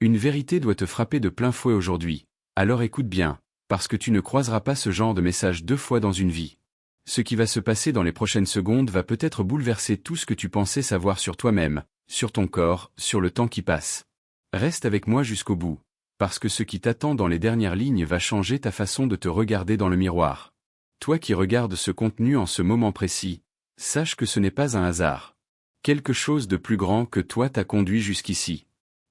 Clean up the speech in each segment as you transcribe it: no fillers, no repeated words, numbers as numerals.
Une vérité doit te frapper de plein fouet aujourd'hui, alors écoute bien, parce que tu ne croiseras pas ce genre de message 2 fois dans une vie. Ce qui va se passer dans les prochaines secondes va peut-être bouleverser tout ce que tu pensais savoir sur toi-même, sur ton corps, sur le temps qui passe. Reste avec moi jusqu'au bout, parce que ce qui t'attend dans les dernières lignes va changer ta façon de te regarder dans le miroir. Toi qui regardes ce contenu en ce moment précis, sache que ce n'est pas un hasard. Quelque chose de plus grand que toi t'a conduit jusqu'ici.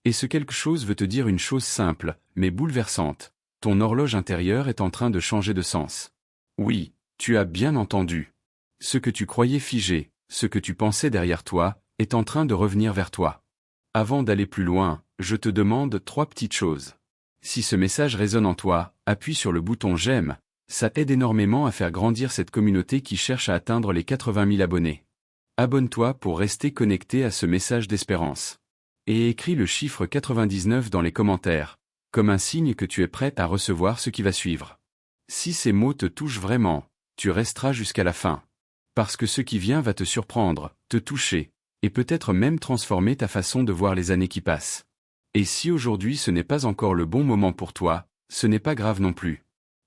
Et ce quelque chose veut te dire une chose simple, mais bouleversante. Ton horloge intérieure est en train de changer de sens. Oui, tu as bien entendu. Ce que tu croyais figé, ce que tu pensais derrière toi, est en train de revenir vers toi. Avant d'aller plus loin, je te demande 3 petites choses. Si ce message résonne en toi, appuie sur le bouton j'aime, ça aide énormément à faire grandir cette communauté qui cherche à atteindre les 80 000 abonnés. Abonne-toi pour rester connecté à ce message d'espérance. Et écris le chiffre 99 dans les commentaires, comme un signe que tu es prêt à recevoir ce qui va suivre. Si ces mots te touchent vraiment, tu resteras jusqu'à la fin. Parce que ce qui vient va te surprendre, te toucher, et peut-être même transformer ta façon de voir les années qui passent. Et si aujourd'hui ce n'est pas encore le bon moment pour toi, ce n'est pas grave non plus.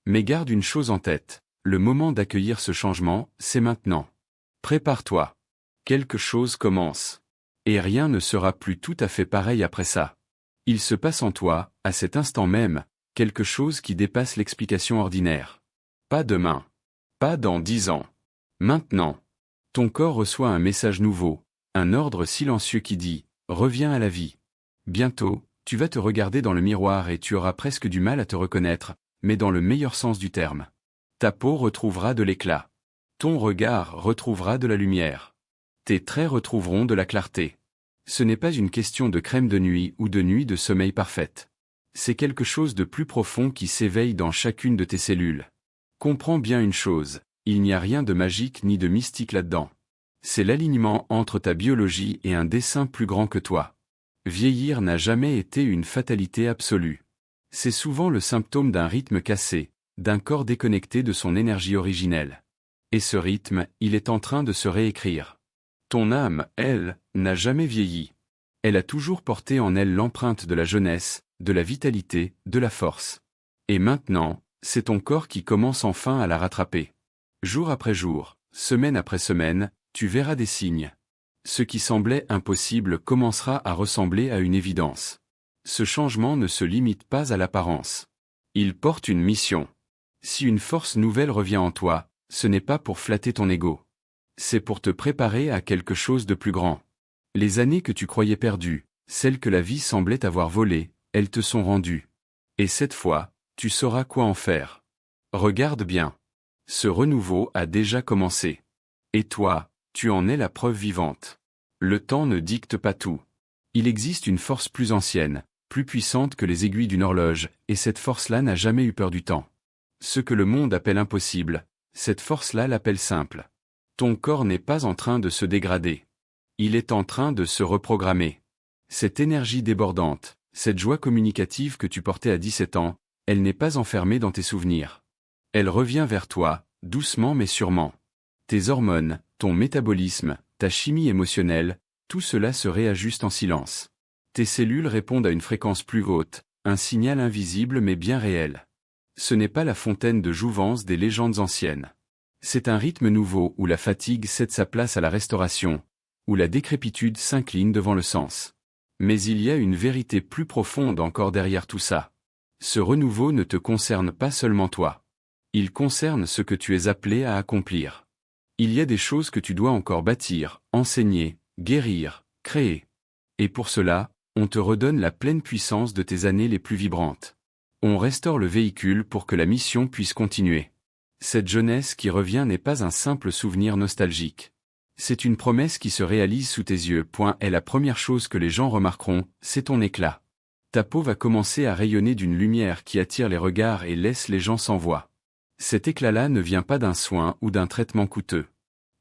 Mais garde une chose en tête, le moment d'accueillir ce changement, c'est maintenant. Prépare-toi. Quelque chose commence. Et rien ne sera plus tout à fait pareil après ça. Il se passe en toi, à cet instant même, quelque chose qui dépasse l'explication ordinaire. Pas demain. Pas dans 10 ans. Maintenant. Ton corps reçoit un message nouveau, un ordre silencieux qui dit « Reviens à la vie ». Bientôt, tu vas te regarder dans le miroir et tu auras presque du mal à te reconnaître, mais dans le meilleur sens du terme. Ta peau retrouvera de l'éclat. Ton regard retrouvera de la lumière. Tes traits retrouveront de la clarté. Ce n'est pas une question de crème de nuit ou de nuit de sommeil parfaite. C'est quelque chose de plus profond qui s'éveille dans chacune de tes cellules. Comprends bien une chose, il n'y a rien de magique ni de mystique là-dedans. C'est l'alignement entre ta biologie et un dessein plus grand que toi. Vieillir n'a jamais été une fatalité absolue. C'est souvent le symptôme d'un rythme cassé, d'un corps déconnecté de son énergie originelle. Et ce rythme, il est en train de se réécrire. Ton âme, elle, n'a jamais vieilli. Elle a toujours porté en elle l'empreinte de la jeunesse, de la vitalité, de la force. Et maintenant, c'est ton corps qui commence enfin à la rattraper. Jour après jour, semaine après semaine, tu verras des signes. Ce qui semblait impossible commencera à ressembler à une évidence. Ce changement ne se limite pas à l'apparence. Il porte une mission. Si une force nouvelle revient en toi, ce n'est pas pour flatter ton ego. C'est pour te préparer à quelque chose de plus grand. Les années que tu croyais perdues, celles que la vie semblait t'avoir volées, elles te sont rendues. Et cette fois, tu sauras quoi en faire. Regarde bien. Ce renouveau a déjà commencé. Et toi, tu en es la preuve vivante. Le temps ne dicte pas tout. Il existe une force plus ancienne, plus puissante que les aiguilles d'une horloge, et cette force-là n'a jamais eu peur du temps. Ce que le monde appelle impossible, cette force-là l'appelle simple. Ton corps n'est pas en train de se dégrader. Il est en train de se reprogrammer. Cette énergie débordante, cette joie communicative que tu portais à 17 ans, elle n'est pas enfermée dans tes souvenirs. Elle revient vers toi, doucement mais sûrement. Tes hormones, ton métabolisme, ta chimie émotionnelle, tout cela se réajuste en silence. Tes cellules répondent à une fréquence plus haute, un signal invisible mais bien réel. Ce n'est pas la fontaine de jouvence des légendes anciennes. C'est un rythme nouveau où la fatigue cède sa place à la restauration, où la décrépitude s'incline devant le sens. Mais il y a une vérité plus profonde encore derrière tout ça. Ce renouveau ne te concerne pas seulement toi. Il concerne ce que tu es appelé à accomplir. Il y a des choses que tu dois encore bâtir, enseigner, guérir, créer. Et pour cela, on te redonne la pleine puissance de tes années les plus vibrantes. On restaure le véhicule pour que la mission puisse continuer. Cette jeunesse qui revient n'est pas un simple souvenir nostalgique. C'est une promesse qui se réalise sous tes yeux. Et la première chose que les gens remarqueront, c'est ton éclat. Ta peau va commencer à rayonner d'une lumière qui attire les regards et laisse les gens sans voix. Cet éclat-là ne vient pas d'un soin ou d'un traitement coûteux.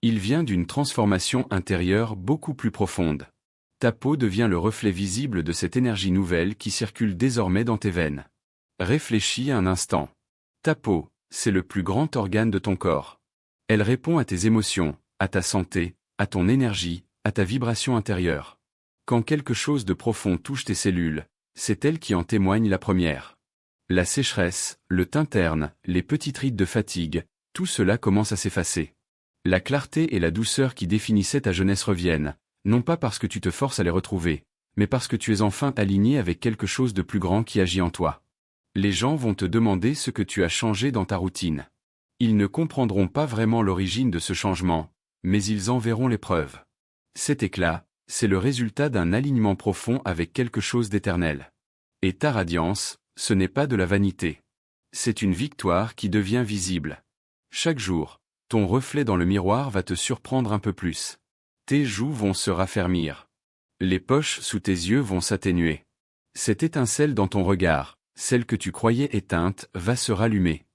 Il vient d'une transformation intérieure beaucoup plus profonde. Ta peau devient le reflet visible de cette énergie nouvelle qui circule désormais dans tes veines. Réfléchis un instant. Ta peau, c'est le plus grand organe de ton corps. Elle répond à tes émotions, à ta santé, à ton énergie, à ta vibration intérieure. Quand quelque chose de profond touche tes cellules, C'est elle qui en témoigne la première. La sécheresse, le teint terne, les petites rides de fatigue, tout cela commence à s'effacer. La clarté et la douceur qui définissaient ta jeunesse reviennent, non pas parce que tu te forces à les retrouver, mais parce que tu es enfin aligné avec quelque chose de plus grand qui agit en toi. Les gens vont te demander ce que tu as changé dans ta routine. Ils ne comprendront pas vraiment l'origine de ce changement, mais ils en verront les preuves. Cet éclat, c'est le résultat d'un alignement profond avec quelque chose d'éternel. Et ta radiance, ce n'est pas de la vanité. C'est une victoire qui devient visible. Chaque jour, ton reflet dans le miroir va te surprendre un peu plus. Tes joues vont se raffermir. Les poches sous tes yeux vont s'atténuer. Cette étincelle dans ton regard, celle que tu croyais éteinte, va se rallumer.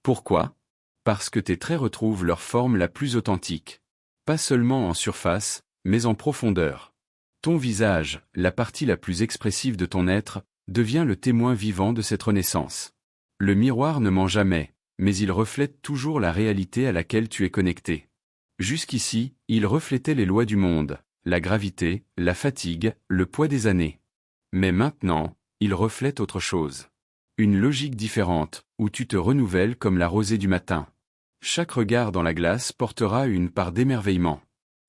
Pourquoi ? Parce que tes traits retrouvent leur forme la plus authentique. Pas seulement en surface, mais en profondeur. Ton visage, la partie la plus expressive de ton être, devient le témoin vivant de cette renaissance. Le miroir ne ment jamais, mais il reflète toujours la réalité à laquelle tu es connecté. Jusqu'ici, il reflétait les lois du monde, la gravité, la fatigue, le poids des années. Mais maintenant, il reflète autre chose. Une logique différente, où tu te renouvelles comme la rosée du matin. Chaque regard dans la glace portera une part d'émerveillement.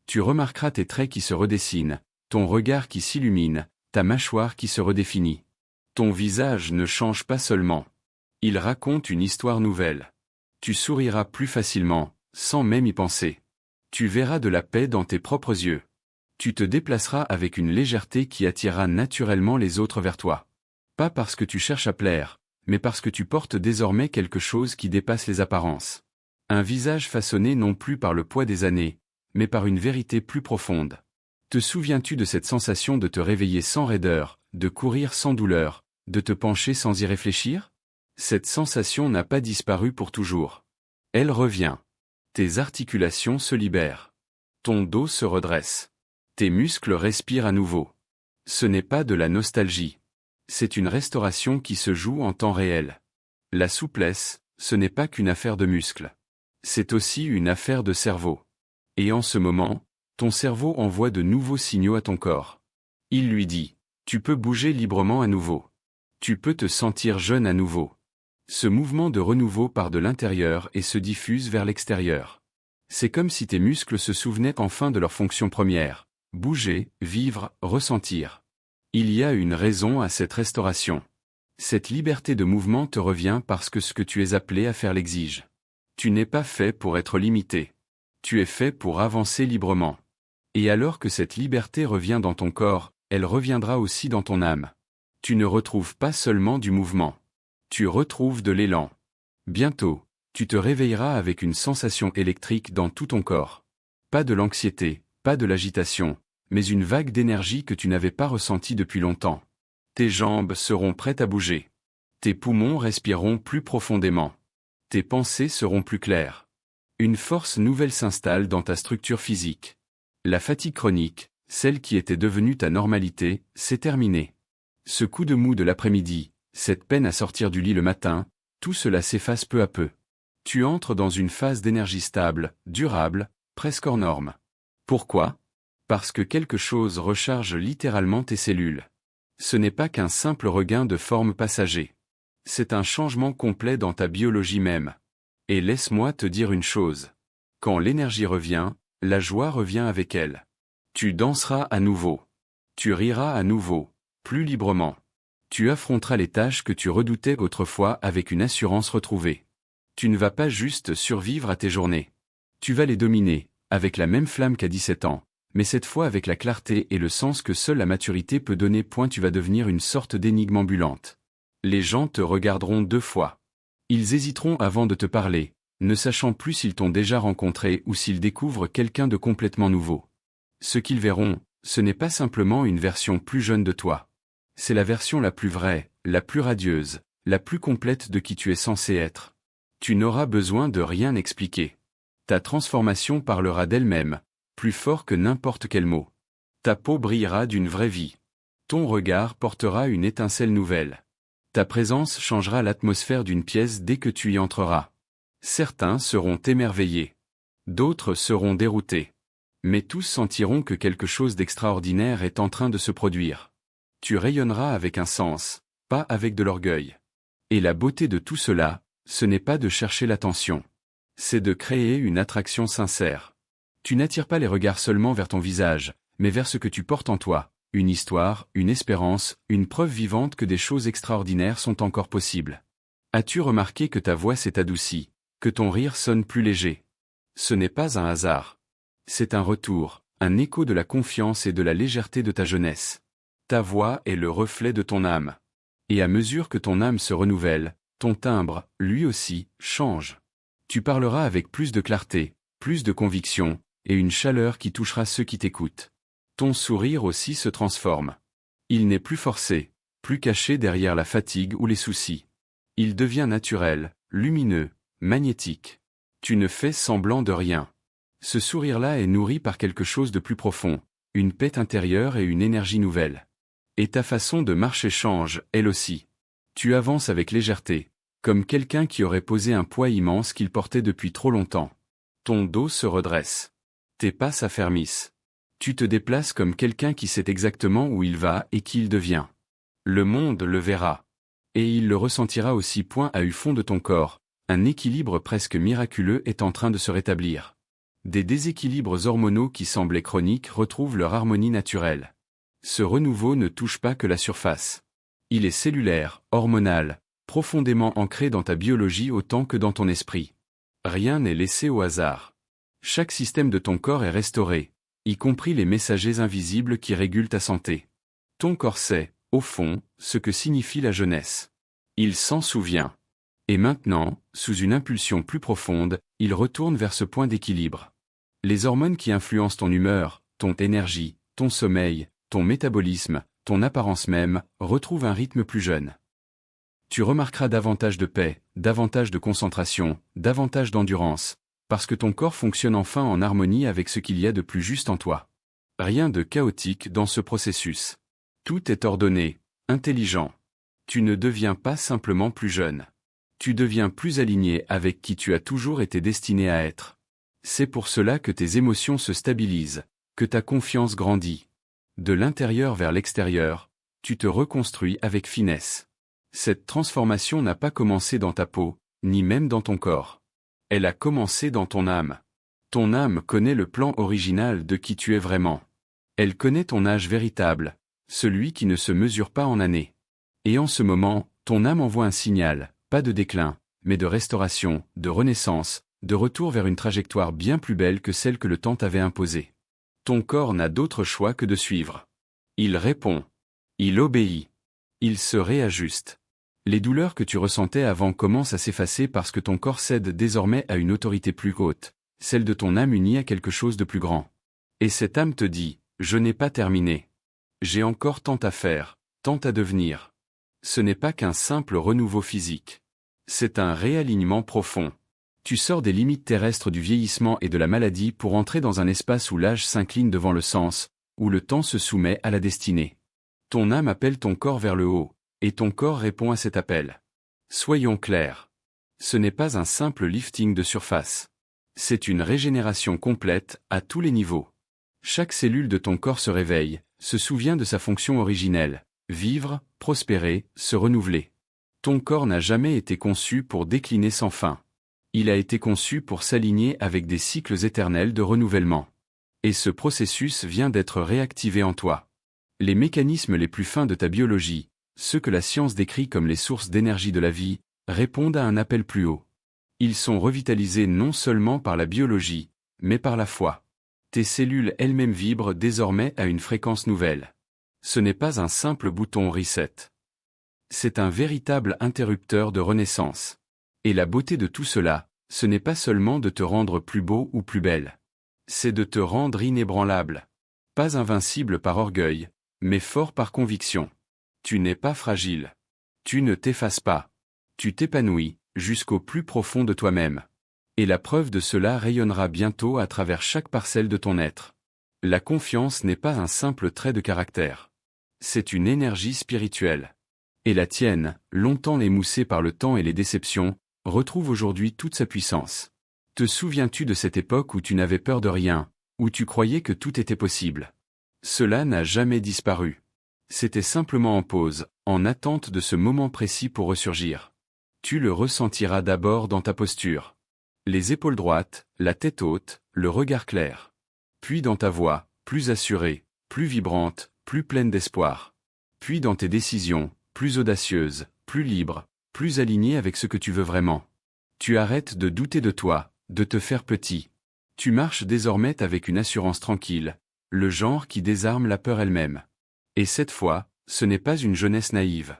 Tu remarqueras tes traits qui se redessinent, ton regard qui s'illumine, ta mâchoire qui se redéfinit. Ton visage ne change pas seulement. Il raconte une histoire nouvelle. Tu souriras plus facilement, sans même y penser. Tu verras de la paix dans tes propres yeux. Tu te déplaceras avec une légèreté qui attirera naturellement les autres vers toi. Pas parce que tu cherches à plaire, mais parce que tu portes désormais quelque chose qui dépasse les apparences. Un visage façonné non plus par le poids des années, mais par une vérité plus profonde. Te souviens-tu de cette sensation de te réveiller sans raideur, de courir sans douleur, de te pencher sans y réfléchir ? Cette sensation n'a pas disparu pour toujours. Elle revient. Tes articulations se libèrent. Ton dos se redresse. Tes muscles respirent à nouveau. Ce n'est pas de la nostalgie. C'est une restauration qui se joue en temps réel. La souplesse, ce n'est pas qu'une affaire de muscles. C'est aussi une affaire de cerveau. Et en ce moment, ton cerveau envoie de nouveaux signaux à ton corps. Il lui dit, tu peux bouger librement à nouveau. Tu peux te sentir jeune à nouveau. Ce mouvement de renouveau part de l'intérieur et se diffuse vers l'extérieur. C'est comme si tes muscles se souvenaient enfin de leur fonction première, bouger, vivre, ressentir. Il y a une raison à cette restauration. Cette liberté de mouvement te revient parce que ce que tu es appelé à faire l'exige. Tu n'es pas fait pour être limité. Tu es fait pour avancer librement. Et alors que cette liberté revient dans ton corps, elle reviendra aussi dans ton âme. Tu ne retrouves pas seulement du mouvement. Tu retrouves de l'élan. Bientôt, tu te réveilleras avec une sensation électrique dans tout ton corps. Pas de l'anxiété, pas de l'agitation, mais une vague d'énergie que tu n'avais pas ressentie depuis longtemps. Tes jambes seront prêtes à bouger. Tes poumons respireront plus profondément. Tes pensées seront plus claires. Une force nouvelle s'installe dans ta structure physique. La fatigue chronique, celle qui était devenue ta normalité, c'est terminé. Ce coup de mou de l'après-midi, cette peine à sortir du lit le matin, tout cela s'efface peu à peu. Tu entres dans une phase d'énergie stable, durable, presque hors norme. Pourquoi ? Parce que quelque chose recharge littéralement tes cellules. Ce n'est pas qu'un simple regain de forme passager. C'est un changement complet dans ta biologie même. Et laisse-moi te dire une chose. Quand l'énergie revient, la joie revient avec elle. Tu danseras à nouveau. Tu riras à nouveau, plus librement. Tu affronteras les tâches que tu redoutais autrefois avec une assurance retrouvée. Tu ne vas pas juste survivre à tes journées. Tu vas les dominer, avec la même flamme qu'à 17 ans, mais cette fois avec la clarté et le sens que seule la maturité peut donner. Tu vas devenir une sorte d'énigme ambulante. Les gens te regarderont 2 fois. Ils hésiteront avant de te parler, ne sachant plus s'ils t'ont déjà rencontré ou s'ils découvrent quelqu'un de complètement nouveau. Ce qu'ils verront, ce n'est pas simplement une version plus jeune de toi. C'est la version la plus vraie, la plus radieuse, la plus complète de qui tu es censé être. Tu n'auras besoin de rien expliquer. Ta transformation parlera d'elle-même, plus fort que n'importe quel mot. Ta peau brillera d'une vraie vie. Ton regard portera une étincelle nouvelle. Ta présence changera l'atmosphère d'une pièce dès que tu y entreras. Certains seront émerveillés. D'autres seront déroutés. Mais tous sentiront que quelque chose d'extraordinaire est en train de se produire. Tu rayonneras avec un sens, pas avec de l'orgueil. Et la beauté de tout cela, ce n'est pas de chercher l'attention. C'est de créer une attraction sincère. Tu n'attires pas les regards seulement vers ton visage, mais vers ce que tu portes en toi, une histoire, une espérance, une preuve vivante que des choses extraordinaires sont encore possibles. As-tu remarqué que ta voix s'est adoucie, que ton rire sonne plus léger? Ce n'est pas un hasard. C'est un retour, un écho de la confiance et de la légèreté de ta jeunesse. Ta voix est le reflet de ton âme. Et à mesure que ton âme se renouvelle, ton timbre, lui aussi, change. Tu parleras avec plus de clarté, plus de conviction, et une chaleur qui touchera ceux qui t'écoutent. Ton sourire aussi se transforme. Il n'est plus forcé, plus caché derrière la fatigue ou les soucis. Il devient naturel, lumineux, magnétique. Tu ne fais semblant de rien. Ce sourire-là est nourri par quelque chose de plus profond, une paix intérieure et une énergie nouvelle. Et ta façon de marcher change, elle aussi. Tu avances avec légèreté, comme quelqu'un qui aurait posé un poids immense qu'il portait depuis trop longtemps. Ton dos se redresse. Tes pas s'affermissent. Tu te déplaces comme quelqu'un qui sait exactement où il va et qui il devient. Le monde le verra. Et il le ressentira aussi. À au fond de ton corps, un équilibre presque miraculeux est en train de se rétablir. Des déséquilibres hormonaux qui semblaient chroniques retrouvent leur harmonie naturelle. Ce renouveau ne touche pas que la surface. Il est cellulaire, hormonal, profondément ancré dans ta biologie autant que dans ton esprit. Rien n'est laissé au hasard. Chaque système de ton corps est restauré, y compris les messagers invisibles qui régulent ta santé. Ton corps sait, au fond, ce que signifie la jeunesse. Il s'en souvient. Et maintenant, sous une impulsion plus profonde, il retourne vers ce point d'équilibre. Les hormones qui influencent ton humeur, ton énergie, ton sommeil, ton métabolisme, ton apparence même, retrouvent un rythme plus jeune. Tu remarqueras davantage de paix, davantage de concentration, davantage d'endurance, parce que ton corps fonctionne enfin en harmonie avec ce qu'il y a de plus juste en toi. Rien de chaotique dans ce processus. Tout est ordonné, intelligent. Tu ne deviens pas simplement plus jeune. Tu deviens plus aligné avec qui tu as toujours été destiné à être. C'est pour cela que tes émotions se stabilisent, que ta confiance grandit. De l'intérieur vers l'extérieur, tu te reconstruis avec finesse. Cette transformation n'a pas commencé dans ta peau, ni même dans ton corps. Elle a commencé dans ton âme. Ton âme connaît le plan original de qui tu es vraiment. Elle connaît ton âge véritable, celui qui ne se mesure pas en années. Et en ce moment, ton âme envoie un signal, pas de déclin, mais de restauration, de renaissance, de retour vers une trajectoire bien plus belle que celle que le temps t'avait imposée. Ton corps n'a d'autre choix que de suivre. Il répond. Il obéit. Il se réajuste. Les douleurs que tu ressentais avant commencent à s'effacer parce que ton corps cède désormais à une autorité plus haute, celle de ton âme unie à quelque chose de plus grand. Et cette âme te dit, je n'ai pas terminé. J'ai encore tant à faire, tant à devenir. Ce n'est pas qu'un simple renouveau physique. C'est un réalignement profond. Tu sors des limites terrestres du vieillissement et de la maladie pour entrer dans un espace où l'âge s'incline devant le sens, où le temps se soumet à la destinée. Ton âme appelle ton corps vers le haut, et ton corps répond à cet appel. Soyons clairs. Ce n'est pas un simple lifting de surface. C'est une régénération complète, à tous les niveaux. Chaque cellule de ton corps se réveille, se souvient de sa fonction originelle, vivre, prospérer, se renouveler. Ton corps n'a jamais été conçu pour décliner sans fin. Il a été conçu pour s'aligner avec des cycles éternels de renouvellement. Et ce processus vient d'être réactivé en toi. Les mécanismes les plus fins de ta biologie, ceux que la science décrit comme les sources d'énergie de la vie, répondent à un appel plus haut. Ils sont revitalisés non seulement par la biologie, mais par la foi. Tes cellules elles-mêmes vibrent désormais à une fréquence nouvelle. Ce n'est pas un simple bouton reset. C'est un véritable interrupteur de renaissance. Et la beauté de tout cela, ce n'est pas seulement de te rendre plus beau ou plus belle. C'est de te rendre inébranlable. Pas invincible par orgueil, mais fort par conviction. Tu n'es pas fragile. Tu ne t'effaces pas. Tu t'épanouis, jusqu'au plus profond de toi-même. Et la preuve de cela rayonnera bientôt à travers chaque parcelle de ton être. La confiance n'est pas un simple trait de caractère. C'est une énergie spirituelle. Et la tienne, longtemps émoussée par le temps et les déceptions, retrouve aujourd'hui toute sa puissance. Te souviens-tu de cette époque où tu n'avais peur de rien, où tu croyais que tout était possible? Cela n'a jamais disparu. C'était simplement en pause, en attente de ce moment précis pour ressurgir. Tu le ressentiras d'abord dans ta posture. Les épaules droites, la tête haute, le regard clair. Puis dans ta voix, plus assurée, plus vibrante, plus pleine d'espoir. Puis dans tes décisions, plus audacieuses, plus libres, plus alignées avec ce que tu veux vraiment. Tu arrêtes de douter de toi, de te faire petit. Tu marches désormais avec une assurance tranquille, le genre qui désarme la peur elle-même. Et cette fois, ce n'est pas une jeunesse naïve.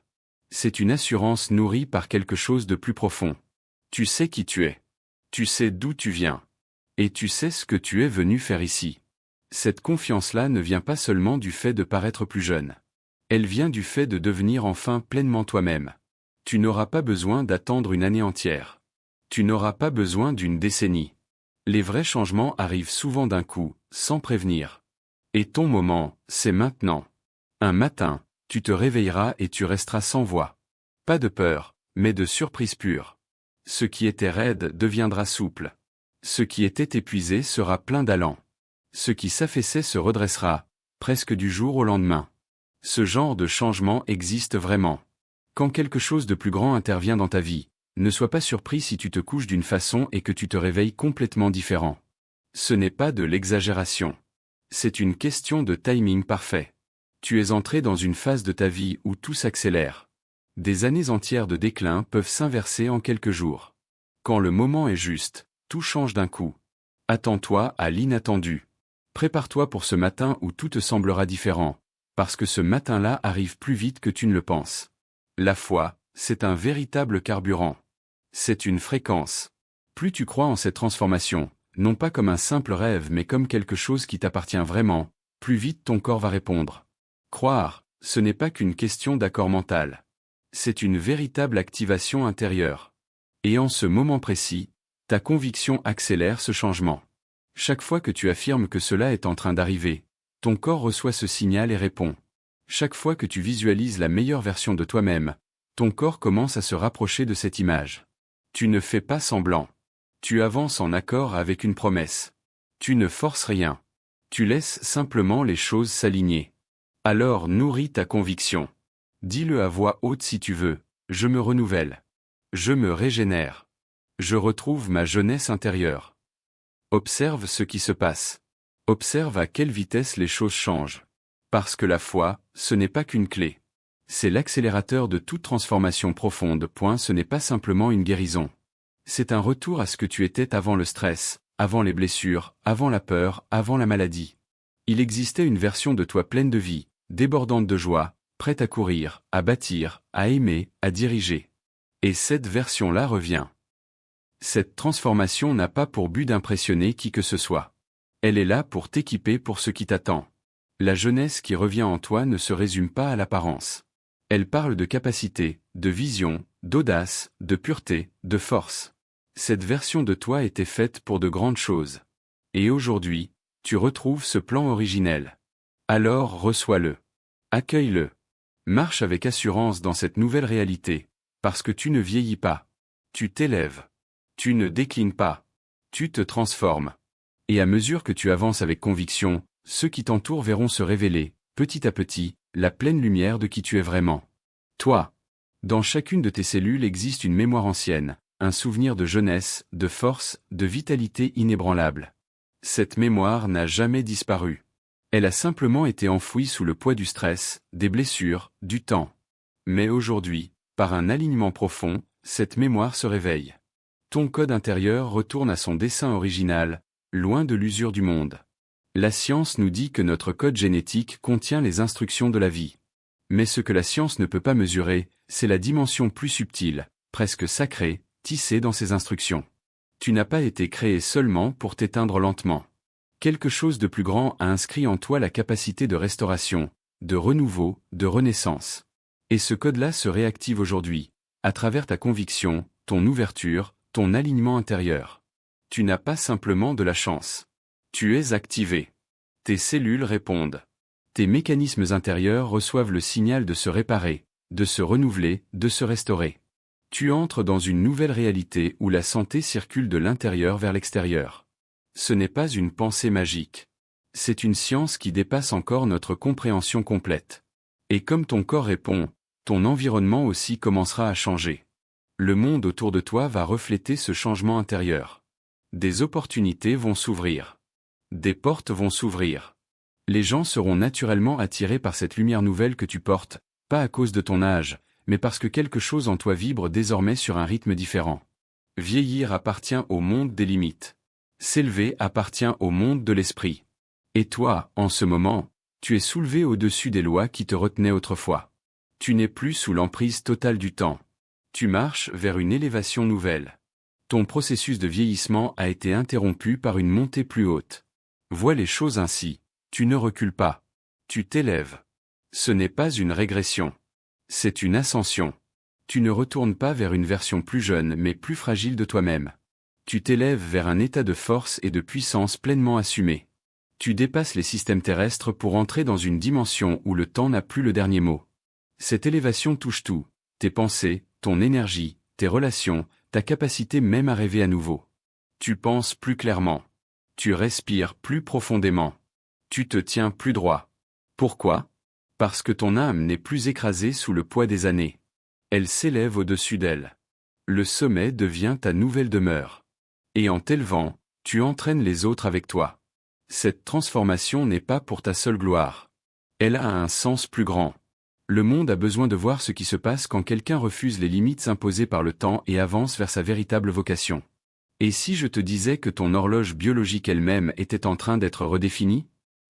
C'est une assurance nourrie par quelque chose de plus profond. Tu sais qui tu es. Tu sais d'où tu viens. Et tu sais ce que tu es venu faire ici. Cette confiance-là ne vient pas seulement du fait de paraître plus jeune. Elle vient du fait de devenir enfin pleinement toi-même. Tu n'auras pas besoin d'attendre une année entière. Tu n'auras pas besoin d'une décennie. Les vrais changements arrivent souvent d'un coup, sans prévenir. Et ton moment, c'est maintenant. Un matin, tu te réveilleras et tu resteras sans voix. Pas de peur, mais de surprise pure. Ce qui était raide deviendra souple. Ce qui était épuisé sera plein d'allant. Ce qui s'affaissait se redressera, presque du jour au lendemain. Ce genre de changement existe vraiment. Quand quelque chose de plus grand intervient dans ta vie, ne sois pas surpris si tu te couches d'une façon et que tu te réveilles complètement différent. Ce n'est pas de l'exagération. C'est une question de timing parfait. Tu es entré dans une phase de ta vie où tout s'accélère. Des années entières de déclin peuvent s'inverser en quelques jours. Quand le moment est juste, tout change d'un coup. Attends-toi à l'inattendu. Prépare-toi pour ce matin où tout te semblera différent, parce que ce matin-là arrive plus vite que tu ne le penses. La foi, c'est un véritable carburant. C'est une fréquence. Plus tu crois en cette transformation, non pas comme un simple rêve mais comme quelque chose qui t'appartient vraiment, plus vite ton corps va répondre. Croire, ce n'est pas qu'une question d'accord mental. C'est une véritable activation intérieure. Et en ce moment précis, ta conviction accélère ce changement. Chaque fois que tu affirmes que cela est en train d'arriver, ton corps reçoit ce signal et répond. Chaque fois que tu visualises la meilleure version de toi-même, ton corps commence à se rapprocher de cette image. Tu ne fais pas semblant. Tu avances en accord avec une promesse. Tu ne forces rien. Tu laisses simplement les choses s'aligner. Alors nourris ta conviction. Dis-le à voix haute si tu veux, je me renouvelle. Je me régénère. Je retrouve ma jeunesse intérieure. Observe ce qui se passe. Observe à quelle vitesse les choses changent. Parce que la foi, ce n'est pas qu'une clé. C'est l'accélérateur de toute transformation profonde. Ce n'est pas simplement une guérison. C'est un retour à ce que tu étais avant le stress, avant les blessures, avant la peur, avant la maladie. Il existait une version de toi pleine de vie, débordante de joie, prête à courir, à bâtir, à aimer, à diriger. Et cette version-là revient. Cette transformation n'a pas pour but d'impressionner qui que ce soit. Elle est là pour t'équiper pour ce qui t'attend. La jeunesse qui revient en toi ne se résume pas à l'apparence. Elle parle de capacité, de vision, d'audace, de pureté, de force. Cette version de toi était faite pour de grandes choses. Et aujourd'hui, tu retrouves ce plan originel. Alors reçois-le. Accueille-le. Marche avec assurance dans cette nouvelle réalité, parce que tu ne vieillis pas. Tu t'élèves. Tu ne déclines pas. Tu te transformes. Et à mesure que tu avances avec conviction, ceux qui t'entourent verront se révéler, petit à petit, la pleine lumière de qui tu es vraiment. Toi. Dans chacune de tes cellules existe une mémoire ancienne, un souvenir de jeunesse, de force, de vitalité inébranlable. Cette mémoire n'a jamais disparu. Elle a simplement été enfouie sous le poids du stress, des blessures, du temps. Mais aujourd'hui, par un alignement profond, cette mémoire se réveille. Ton code intérieur retourne à son dessin original, loin de l'usure du monde. La science nous dit que notre code génétique contient les instructions de la vie. Mais ce que la science ne peut pas mesurer, c'est la dimension plus subtile, presque sacrée, tissée dans ces instructions. Tu n'as pas été créé seulement pour t'éteindre lentement. Quelque chose de plus grand a inscrit en toi la capacité de restauration, de renouveau, de renaissance. Et ce code-là se réactive aujourd'hui, à travers ta conviction, ton ouverture, ton alignement intérieur. Tu n'as pas simplement de la chance. Tu es activé. Tes cellules répondent. Tes mécanismes intérieurs reçoivent le signal de se réparer, de se renouveler, de se restaurer. Tu entres dans une nouvelle réalité où la santé circule de l'intérieur vers l'extérieur. Ce n'est pas une pensée magique. C'est une science qui dépasse encore notre compréhension complète. Et comme ton corps répond, ton environnement aussi commencera à changer. Le monde autour de toi va refléter ce changement intérieur. Des opportunités vont s'ouvrir. Des portes vont s'ouvrir. Les gens seront naturellement attirés par cette lumière nouvelle que tu portes, pas à cause de ton âge, mais parce que quelque chose en toi vibre désormais sur un rythme différent. Vieillir appartient au monde des limites. S'élever appartient au monde de l'esprit. Et toi, en ce moment, tu es soulevé au-dessus des lois qui te retenaient autrefois. Tu n'es plus sous l'emprise totale du temps. Tu marches vers une élévation nouvelle. Ton processus de vieillissement a été interrompu par une montée plus haute. Vois les choses ainsi. Tu ne recules pas. Tu t'élèves. Ce n'est pas une régression. C'est une ascension. Tu ne retournes pas vers une version plus jeune mais plus fragile de toi-même. Tu t'élèves vers un état de force et de puissance pleinement assumé. Tu dépasses les systèmes terrestres pour entrer dans une dimension où le temps n'a plus le dernier mot. Cette élévation touche tout, tes pensées, ton énergie, tes relations, ta capacité même à rêver à nouveau. Tu penses plus clairement. Tu respires plus profondément. Tu te tiens plus droit. Pourquoi ? Parce que ton âme n'est plus écrasée sous le poids des années. Elle s'élève au-dessus d'elle. Le sommet devient ta nouvelle demeure. Et en t'élevant, tu entraînes les autres avec toi. Cette transformation n'est pas pour ta seule gloire. Elle a un sens plus grand. Le monde a besoin de voir ce qui se passe quand quelqu'un refuse les limites imposées par le temps et avance vers sa véritable vocation. Et si je te disais que ton horloge biologique elle-même était en train d'être redéfinie ?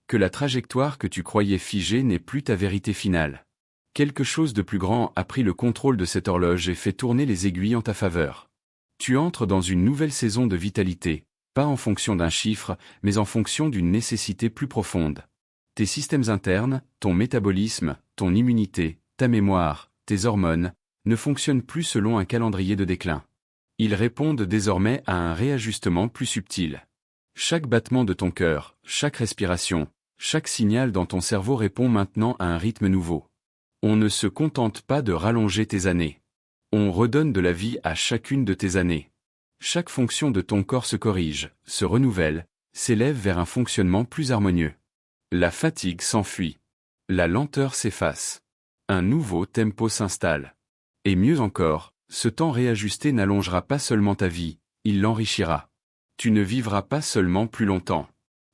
Que la trajectoire que tu croyais figée n'est plus ta vérité finale. Quelque chose de plus grand a pris le contrôle de cette horloge et fait tourner les aiguilles en ta faveur. Tu entres dans une nouvelle saison de vitalité, pas en fonction d'un chiffre, mais en fonction d'une nécessité plus profonde. Tes systèmes internes, ton métabolisme, ton immunité, ta mémoire, tes hormones, ne fonctionnent plus selon un calendrier de déclin. Ils répondent désormais à un réajustement plus subtil. Chaque battement de ton cœur, chaque respiration, chaque signal dans ton cerveau répond maintenant à un rythme nouveau. On ne se contente pas de rallonger tes années. On redonne de la vie à chacune de tes années. Chaque fonction de ton corps se corrige, se renouvelle, s'élève vers un fonctionnement plus harmonieux. La fatigue s'enfuit. La lenteur s'efface. Un nouveau tempo s'installe. Et mieux encore, ce temps réajusté n'allongera pas seulement ta vie, il l'enrichira. Tu ne vivras pas seulement plus longtemps.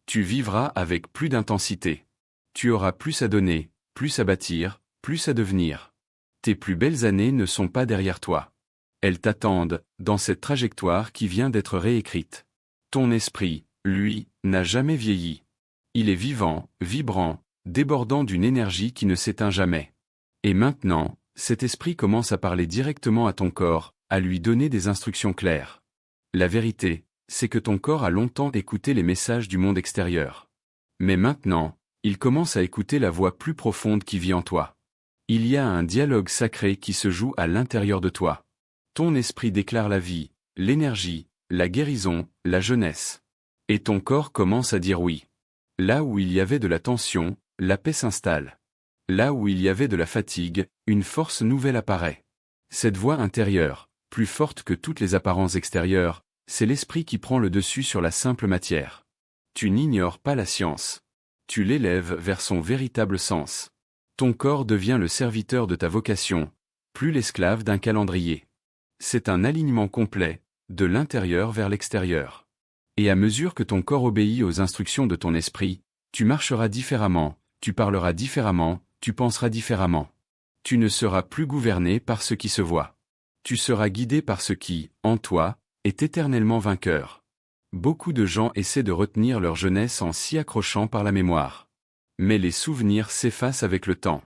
Tu vivras avec plus d'intensité. Tu auras plus à donner, plus à bâtir, plus à devenir. Tes plus belles années ne sont pas derrière toi. Elles t'attendent, dans cette trajectoire qui vient d'être réécrite. Ton esprit, lui, n'a jamais vieilli. Il est vivant, vibrant, débordant d'une énergie qui ne s'éteint jamais. Et maintenant, cet esprit commence à parler directement à ton corps, à lui donner des instructions claires. La vérité, c'est que ton corps a longtemps écouté les messages du monde extérieur. Mais maintenant, il commence à écouter la voix plus profonde qui vit en toi. Il y a un dialogue sacré qui se joue à l'intérieur de toi. Ton esprit déclare la vie, l'énergie, la guérison, la jeunesse. Et ton corps commence à dire oui. Là où il y avait de la tension, la paix s'installe. Là où il y avait de la fatigue, une force nouvelle apparaît. Cette voix intérieure, plus forte que toutes les apparences extérieures, c'est l'esprit qui prend le dessus sur la simple matière. Tu n'ignores pas la science. Tu l'élèves vers son véritable sens. Ton corps devient le serviteur de ta vocation, plus l'esclave d'un calendrier. C'est un alignement complet, de l'intérieur vers l'extérieur. Et à mesure que ton corps obéit aux instructions de ton esprit, tu marcheras différemment, tu parleras différemment, tu penseras différemment. Tu ne seras plus gouverné par ce qui se voit. Tu seras guidé par ce qui, en toi, est éternellement vainqueur. Beaucoup de gens essaient de retenir leur jeunesse en s'y accrochant par la mémoire. Mais les souvenirs s'effacent avec le temps.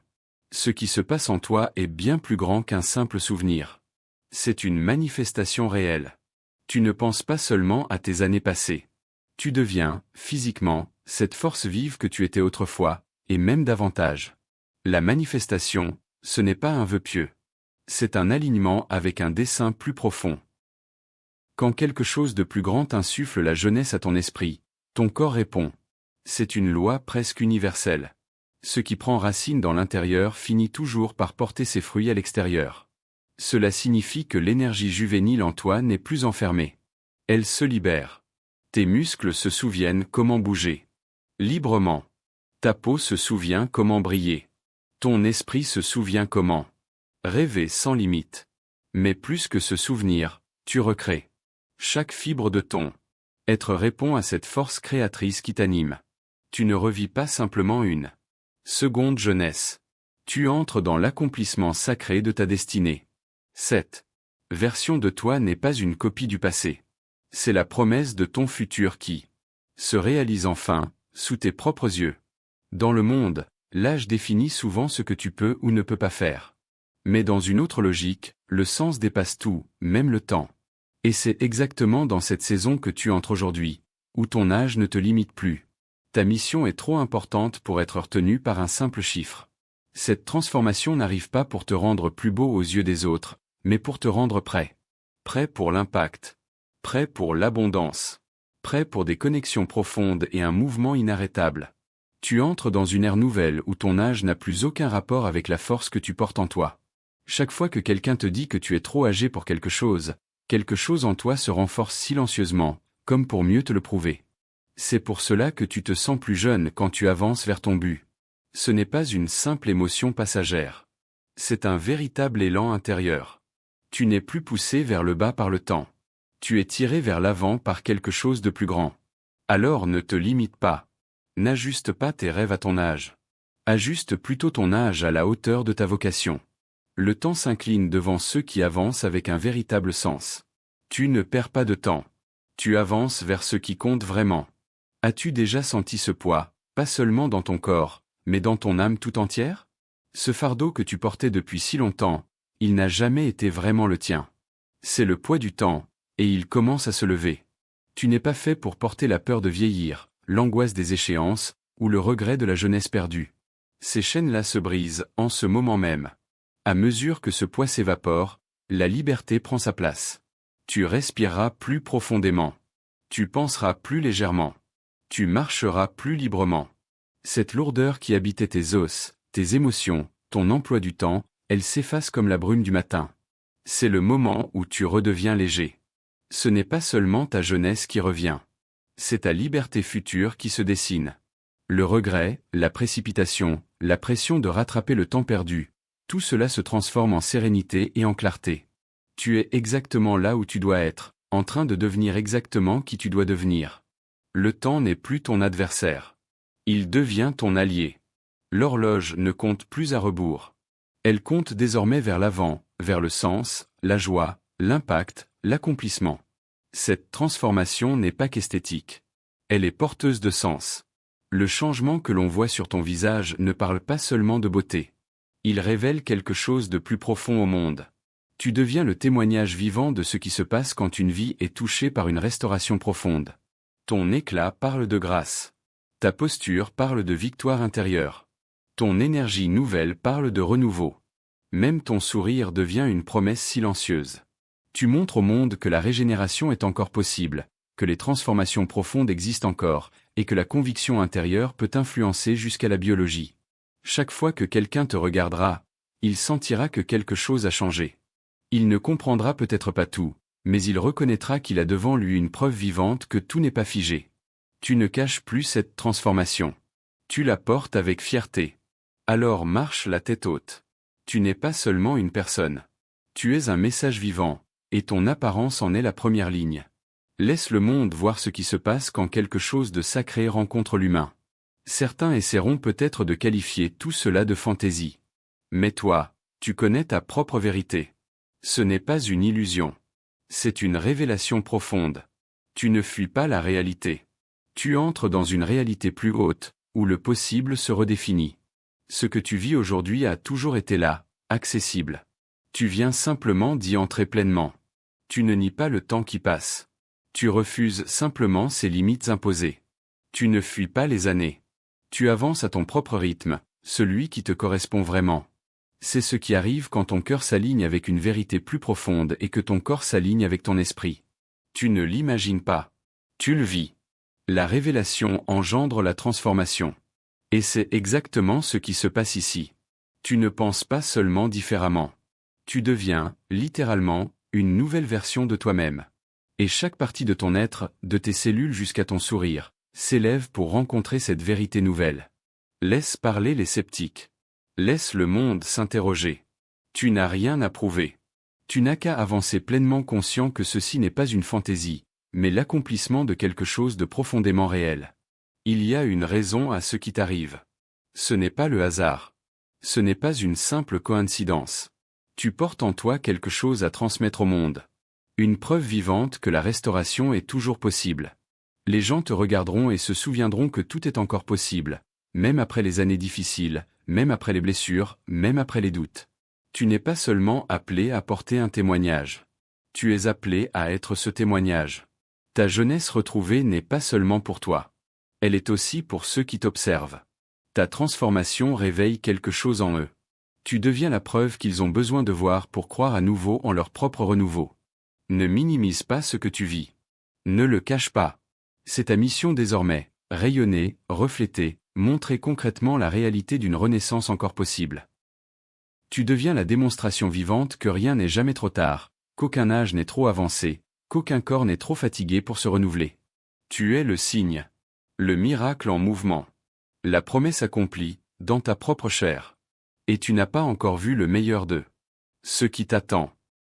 Ce qui se passe en toi est bien plus grand qu'un simple souvenir. C'est une manifestation réelle. Tu ne penses pas seulement à tes années passées. Tu deviens, physiquement, cette force vive que tu étais autrefois, et même davantage. La manifestation, ce n'est pas un vœu pieux. C'est un alignement avec un dessein plus profond. Quand quelque chose de plus grand insuffle la jeunesse à ton esprit, ton corps répond. C'est une loi presque universelle. Ce qui prend racine dans l'intérieur finit toujours par porter ses fruits à l'extérieur. Cela signifie que l'énergie juvénile en toi n'est plus enfermée. Elle se libère. Tes muscles se souviennent comment bouger. Librement. Ta peau se souvient comment briller. Ton esprit se souvient comment rêver sans limite. Mais plus que se souvenir, tu recrées. Chaque fibre de ton être répond à cette force créatrice qui t'anime. Tu ne revis pas simplement une seconde jeunesse. Tu entres dans l'accomplissement sacré de ta destinée. Cette version de toi n'est pas une copie du passé. C'est la promesse de ton futur qui se réalise enfin, sous tes propres yeux. Dans le monde, l'âge définit souvent ce que tu peux ou ne peux pas faire. Mais dans une autre logique, le sens dépasse tout, même le temps. Et c'est exactement dans cette saison que tu entres aujourd'hui, où ton âge ne te limite plus. Ta mission est trop importante pour être retenue par un simple chiffre. Cette transformation n'arrive pas pour te rendre plus beau aux yeux des autres, mais pour te rendre prêt. Prêt pour l'impact. Prêt pour l'abondance. Prêt pour des connexions profondes et un mouvement inarrêtable. Tu entres dans une ère nouvelle où ton âge n'a plus aucun rapport avec la force que tu portes en toi. Chaque fois que quelqu'un te dit que tu es trop âgé pour quelque chose en toi se renforce silencieusement, comme pour mieux te le prouver. C'est pour cela que tu te sens plus jeune quand tu avances vers ton but. Ce n'est pas une simple émotion passagère. C'est un véritable élan intérieur. Tu n'es plus poussé vers le bas par le temps. Tu es tiré vers l'avant par quelque chose de plus grand. Alors ne te limite pas. N'ajuste pas tes rêves à ton âge. Ajuste plutôt ton âge à la hauteur de ta vocation. Le temps s'incline devant ceux qui avancent avec un véritable sens. Tu ne perds pas de temps. Tu avances vers ce qui compte vraiment. As-tu déjà senti ce poids, pas seulement dans ton corps, mais dans ton âme tout entière? Ce fardeau que tu portais depuis si longtemps, il n'a jamais été vraiment le tien. C'est le poids du temps, et il commence à se lever. Tu n'es pas fait pour porter la peur de vieillir, l'angoisse des échéances, ou le regret de la jeunesse perdue. Ces chaînes-là se brisent, en ce moment même. À mesure que ce poids s'évapore, la liberté prend sa place. Tu respireras plus profondément. Tu penseras plus légèrement. Tu marcheras plus librement. Cette lourdeur qui habitait tes os, tes émotions, ton emploi du temps, elle s'efface comme la brume du matin. C'est le moment où tu redeviens léger. Ce n'est pas seulement ta jeunesse qui revient. C'est ta liberté future qui se dessine. Le regret, la précipitation, la pression de rattraper le temps perdu, tout cela se transforme en sérénité et en clarté. Tu es exactement là où tu dois être, en train de devenir exactement qui tu dois devenir. Le temps n'est plus ton adversaire. Il devient ton allié. L'horloge ne compte plus à rebours. Elle compte désormais vers l'avant, vers le sens, la joie, l'impact, l'accomplissement. Cette transformation n'est pas qu'esthétique. Elle est porteuse de sens. Le changement que l'on voit sur ton visage ne parle pas seulement de beauté. Il révèle quelque chose de plus profond au monde. Tu deviens le témoignage vivant de ce qui se passe quand une vie est touchée par une restauration profonde. Ton éclat parle de grâce. Ta posture parle de victoire intérieure. Ton énergie nouvelle parle de renouveau. Même ton sourire devient une promesse silencieuse. Tu montres au monde que la régénération est encore possible, que les transformations profondes existent encore, et que la conviction intérieure peut influencer jusqu'à la biologie. Chaque fois que quelqu'un te regardera, il sentira que quelque chose a changé. Il ne comprendra peut-être pas tout, mais il reconnaîtra qu'il a devant lui une preuve vivante que tout n'est pas figé. Tu ne caches plus cette transformation. Tu la portes avec fierté. Alors marche la tête haute. Tu n'es pas seulement une personne. Tu es un message vivant, et ton apparence en est la première ligne. Laisse le monde voir ce qui se passe quand quelque chose de sacré rencontre l'humain. Certains essaieront peut-être de qualifier tout cela de fantaisie. Mais toi, tu connais ta propre vérité. Ce n'est pas une illusion. C'est une révélation profonde. Tu ne fuis pas la réalité. Tu entres dans une réalité plus haute, où le possible se redéfinit. Ce que tu vis aujourd'hui a toujours été là, accessible. Tu viens simplement d'y entrer pleinement. Tu ne nies pas le temps qui passe. Tu refuses simplement ses limites imposées. Tu ne fuis pas les années. Tu avances à ton propre rythme, celui qui te correspond vraiment. C'est ce qui arrive quand ton cœur s'aligne avec une vérité plus profonde et que ton corps s'aligne avec ton esprit. Tu ne l'imagines pas. Tu le vis. La révélation engendre la transformation. Et c'est exactement ce qui se passe ici. Tu ne penses pas seulement différemment. Tu deviens, littéralement, une nouvelle version de toi-même. Et chaque partie de ton être, de tes cellules jusqu'à ton sourire, s'élève pour rencontrer cette vérité nouvelle. Laisse parler les sceptiques. Laisse le monde s'interroger. Tu n'as rien à prouver. Tu n'as qu'à avancer pleinement conscient que ceci n'est pas une fantaisie, mais l'accomplissement de quelque chose de profondément réel. Il y a une raison à ce qui t'arrive. Ce n'est pas le hasard. Ce n'est pas une simple coïncidence. Tu portes en toi quelque chose à transmettre au monde. Une preuve vivante que la restauration est toujours possible. Les gens te regarderont et se souviendront que tout est encore possible, même après les années difficiles, même après les blessures, même après les doutes. Tu n'es pas seulement appelé à porter un témoignage. Tu es appelé à être ce témoignage. Ta jeunesse retrouvée n'est pas seulement pour toi. Elle est aussi pour ceux qui t'observent. Ta transformation réveille quelque chose en eux. Tu deviens la preuve qu'ils ont besoin de voir pour croire à nouveau en leur propre renouveau. Ne minimise pas ce que tu vis. Ne le cache pas. C'est ta mission désormais, rayonner, refléter, montrer concrètement la réalité d'une renaissance encore possible. Tu deviens la démonstration vivante que rien n'est jamais trop tard, qu'aucun âge n'est trop avancé, qu'aucun corps n'est trop fatigué pour se renouveler. Tu es le signe. Le miracle en mouvement. La promesse accomplie, dans ta propre chair. Et tu n'as pas encore vu le meilleur d'eux. Ce qui t'attend.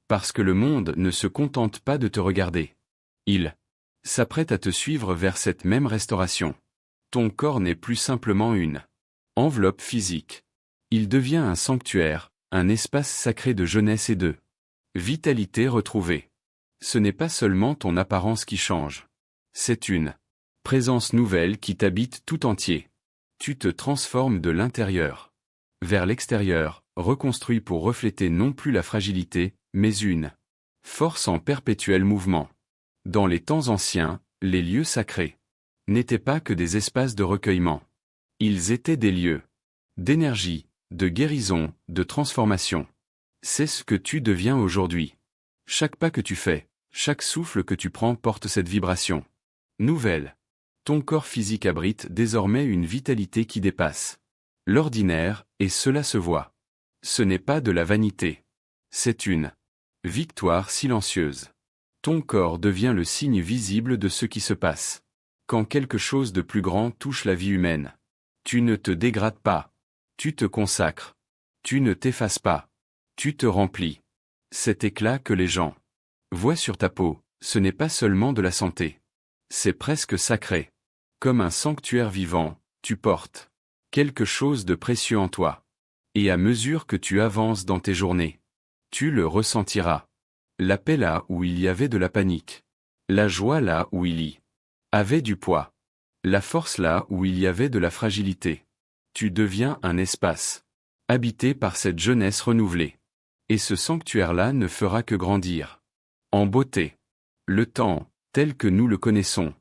Parce que le monde ne se contente pas de te regarder. Il s'apprête à te suivre vers cette même restauration. Ton corps n'est plus simplement une enveloppe physique. Il devient un sanctuaire, un espace sacré de jeunesse et de vitalité retrouvée. Ce n'est pas seulement ton apparence qui change. C'est une présence nouvelle qui t'habite tout entier. Tu te transformes de l'intérieur vers l'extérieur, reconstruit pour refléter non plus la fragilité, mais une force en perpétuel mouvement. Dans les temps anciens, les lieux sacrés n'étaient pas que des espaces de recueillement. Ils étaient des lieux d'énergie, de guérison, de transformation. C'est ce que tu deviens aujourd'hui. Chaque pas que tu fais, chaque souffle que tu prends porte cette vibration nouvelle. Ton corps physique abrite désormais une vitalité qui dépasse l'ordinaire, et cela se voit. Ce n'est pas de la vanité. C'est une victoire silencieuse. Ton corps devient le signe visible de ce qui se passe. Quand quelque chose de plus grand touche la vie humaine, tu ne te dégrades pas. Tu te consacres. Tu ne t'effaces pas. Tu te remplis. Cet éclat que les gens voient sur ta peau, ce n'est pas seulement de la santé. C'est presque sacré. Comme un sanctuaire vivant, tu portes quelque chose de précieux en toi. Et à mesure que tu avances dans tes journées, tu le ressentiras. La paix là où il y avait de la panique. La joie là où il y avait du poids. La force là où il y avait de la fragilité. Tu deviens un espace habité par cette jeunesse renouvelée. Et ce sanctuaire-là ne fera que grandir. En beauté. Le temps, tel que nous le connaissons,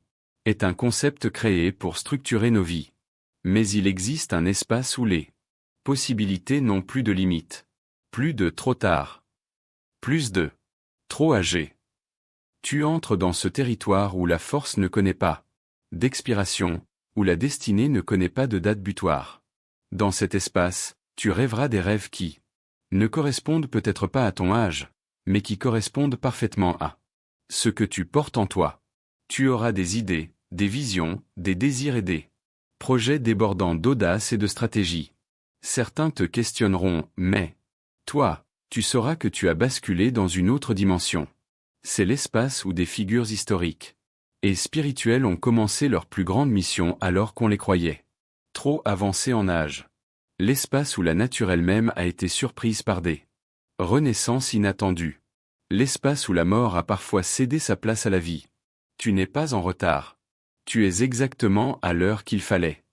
est un concept créé pour structurer nos vies. Mais il existe un espace où les possibilités n'ont plus de limites. Plus de trop tard. Plus de trop âgé. Tu entres dans ce territoire où la force ne connaît pas d'expiration, où la destinée ne connaît pas de date butoir. Dans cet espace, tu rêveras des rêves qui ne correspondent peut-être pas à ton âge, mais qui correspondent parfaitement à ce que tu portes en toi. Tu auras des idées, des visions, des désirs et des projets débordant d'audace et de stratégie. Certains te questionneront, mais toi, tu sauras que tu as basculé dans une autre dimension. C'est l'espace où des figures historiques et spirituelles ont commencé leur plus grande mission alors qu'on les croyait trop avancés en âge. L'espace où la nature elle-même a été surprise par des renaissances inattendues. L'espace où la mort a parfois cédé sa place à la vie. Tu n'es pas en retard. Tu es exactement à l'heure qu'il fallait.